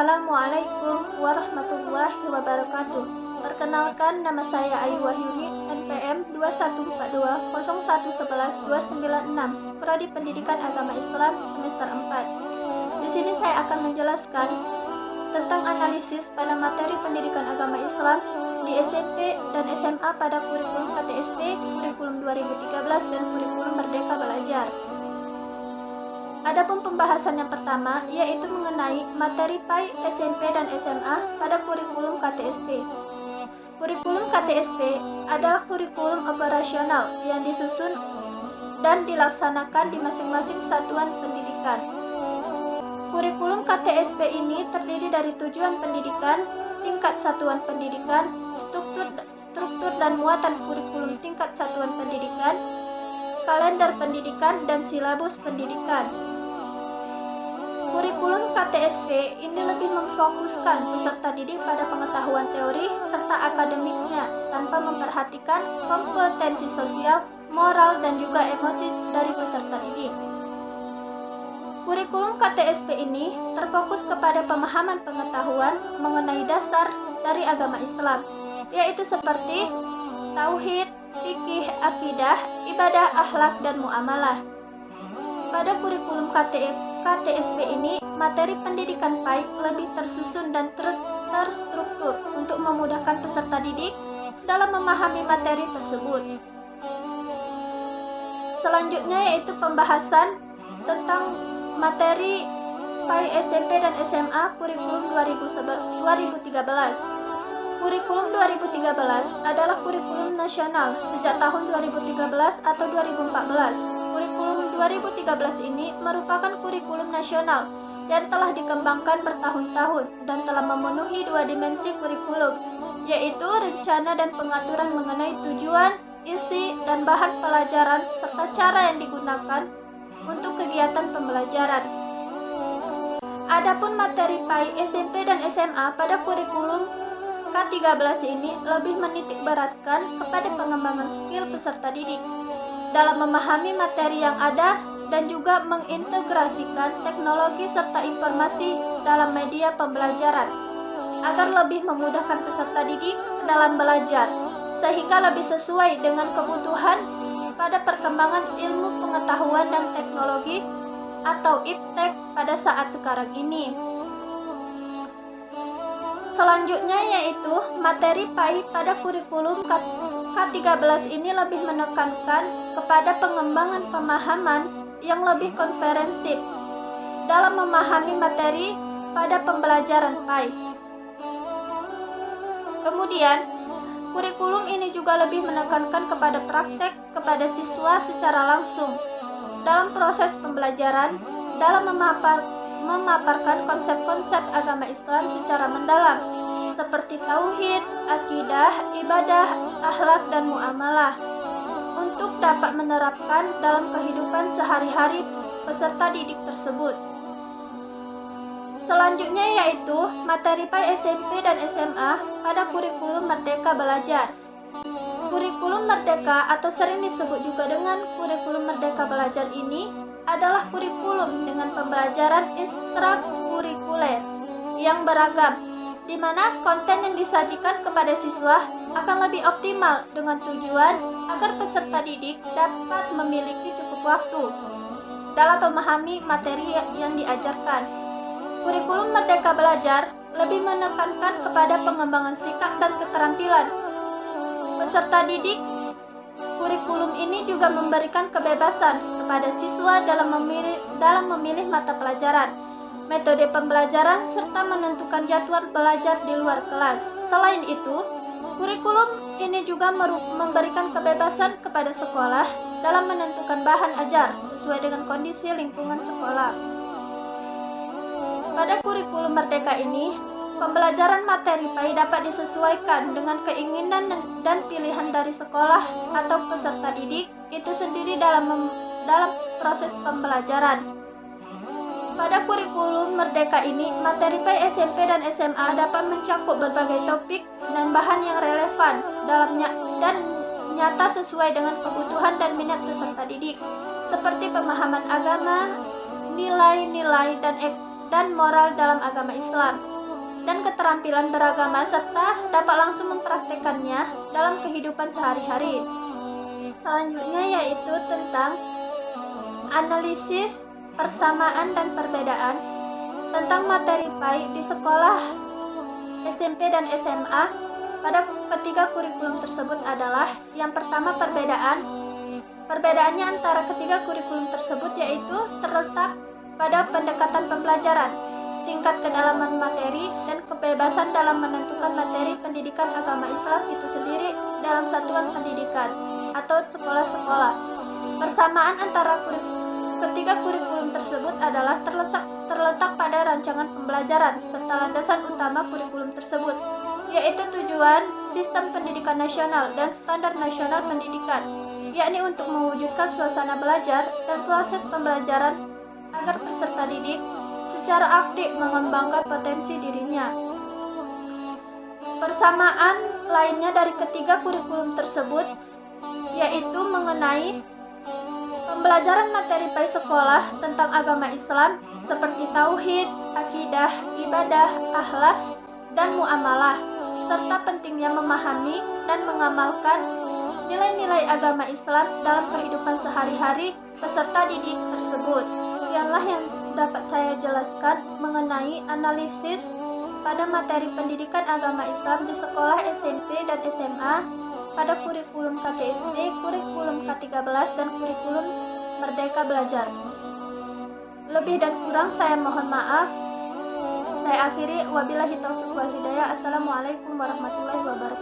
Assalamualaikum warahmatullahi wabarakatuh. Perkenalkan, nama saya Ayu Wahyuni, NPM 21420111 Prodi Pendidikan Agama Islam semester 4. Di sini saya akan menjelaskan tentang analisis pada materi pendidikan agama Islam di SMP dan SMA pada kurikulum KTSP, kurikulum 2013 dan kurikulum Merdeka Belajar. Adapun pembahasan yang pertama yaitu mengenai materi PAI SMP dan SMA pada kurikulum KTSP. Kurikulum KTSP adalah kurikulum operasional yang disusun dan dilaksanakan di masing-masing satuan pendidikan. Kurikulum KTSP ini terdiri dari tujuan pendidikan, tingkat satuan pendidikan, struktur dan muatan kurikulum tingkat satuan pendidikan, kalender pendidikan, dan silabus pendidikan. Kurikulum KTSP ini lebih memfokuskan peserta didik pada pengetahuan teori serta akademiknya tanpa memperhatikan kompetensi sosial, moral, dan juga emosi dari peserta didik. Kurikulum KTSP ini terfokus kepada pemahaman pengetahuan mengenai dasar dari agama Islam, yaitu seperti tauhid, fikih, akidah, ibadah, akhlak, dan muamalah. Pada kurikulum KTSP ini, materi pendidikan PAI lebih tersusun dan terstruktur untuk memudahkan peserta didik dalam memahami materi tersebut. Selanjutnya yaitu pembahasan tentang materi PAI SMP dan SMA kurikulum 2013. Kurikulum 2013 adalah kurikulum nasional sejak tahun 2013 atau 2014. Kurikulum 2013 ini merupakan kurikulum nasional yang telah dikembangkan bertahun-tahun dan telah memenuhi dua dimensi kurikulum, yaitu rencana dan pengaturan mengenai tujuan, isi, dan bahan pelajaran serta cara yang digunakan untuk kegiatan pembelajaran. Adapun materi PAI SMP dan SMA pada kurikulum K13 ini lebih menitik beratkan kepada pengembangan skill peserta didik dalam memahami materi yang ada dan juga mengintegrasikan teknologi serta informasi dalam media pembelajaran agar lebih memudahkan peserta didik dalam belajar sehingga lebih sesuai dengan kebutuhan pada perkembangan ilmu pengetahuan dan teknologi atau IPTEK pada saat sekarang ini. Selanjutnya yaitu materi PAI pada kurikulum K13 ini lebih menekankan kepada pengembangan pemahaman yang lebih konferensif dalam memahami materi pada pembelajaran PAI. Kemudian, kurikulum ini juga lebih menekankan kepada praktek kepada siswa secara langsung dalam proses pembelajaran dalam memaparkan konsep-konsep agama Islam secara mendalam seperti tauhid, akidah, ibadah, akhlak, dan muamalah untuk dapat menerapkan dalam kehidupan sehari-hari peserta didik tersebut. Selanjutnya yaitu materi PAI SMP dan SMA pada kurikulum Merdeka Belajar. Kurikulum Merdeka atau sering disebut juga dengan kurikulum Merdeka Belajar ini adalah kurikulum dengan pembelajaran ekstrakurikuler yang beragam, di mana konten yang disajikan kepada siswa akan lebih optimal dengan tujuan agar peserta didik dapat memiliki cukup waktu dalam memahami materi yang diajarkan. Kurikulum Merdeka Belajar lebih menekankan kepada pengembangan sikap dan keterampilan peserta didik. Kurikulum ini juga memberikan kebebasan kepada siswa dalam memilih mata pelajaran, metode pembelajaran, serta menentukan jadwal belajar di luar kelas. Selain itu, kurikulum ini juga memberikan kebebasan kepada sekolah dalam menentukan bahan ajar sesuai dengan kondisi lingkungan sekolah. Pada kurikulum Merdeka ini, pembelajaran materi PAI dapat disesuaikan dengan keinginan dan pilihan dari sekolah atau peserta didik itu sendiri dalam proses pembelajaran. Pada kurikulum Merdeka ini, materi PAI SMP dan SMA dapat mencakup berbagai topik dan bahan yang relevan dan nyata sesuai dengan kebutuhan dan minat peserta didik, seperti pemahaman agama, nilai-nilai, dan moral dalam agama Islam. dan keterampilan beragama serta dapat langsung mempraktekannya dalam kehidupan sehari-hari. Selanjutnya yaitu tentang analisis persamaan dan perbedaan. Tentang materi PAI di sekolah SMP dan SMA pada ketiga kurikulum tersebut adalah yang pertama perbedaan. Perbedaannya antara ketiga kurikulum tersebut yaitu terletak pada pendekatan pembelajaran, tingkat kedalaman materi, dan kebebasan dalam menentukan materi pendidikan agama Islam itu sendiri dalam satuan pendidikan atau sekolah-sekolah. Persamaan antara ketiga kurikulum tersebut adalah terletak pada rancangan pembelajaran serta landasan utama kurikulum tersebut, yaitu tujuan sistem pendidikan nasional dan standar nasional pendidikan, yakni untuk mewujudkan suasana belajar dan proses pembelajaran agar peserta didik secara aktif mengembangkan potensi dirinya. Persamaan lainnya dari ketiga kurikulum tersebut yaitu mengenai pembelajaran materi PAI sekolah tentang agama Islam seperti tauhid, akidah, ibadah, akhlak, dan muamalah, serta pentingnya memahami dan mengamalkan nilai-nilai agama Islam dalam kehidupan sehari-hari peserta didik tersebut. Sekianlah yang dapat saya jelaskan mengenai analisis pada materi pendidikan agama Islam di sekolah SMP dan SMA pada kurikulum KCSD, kurikulum K13, dan kurikulum Merdeka Belajar. Lebih dan kurang saya mohon maaf. Saya akhiri, wabillahi taufiq wal hidayah. Assalamualaikum warahmatullahi wabarakatuh.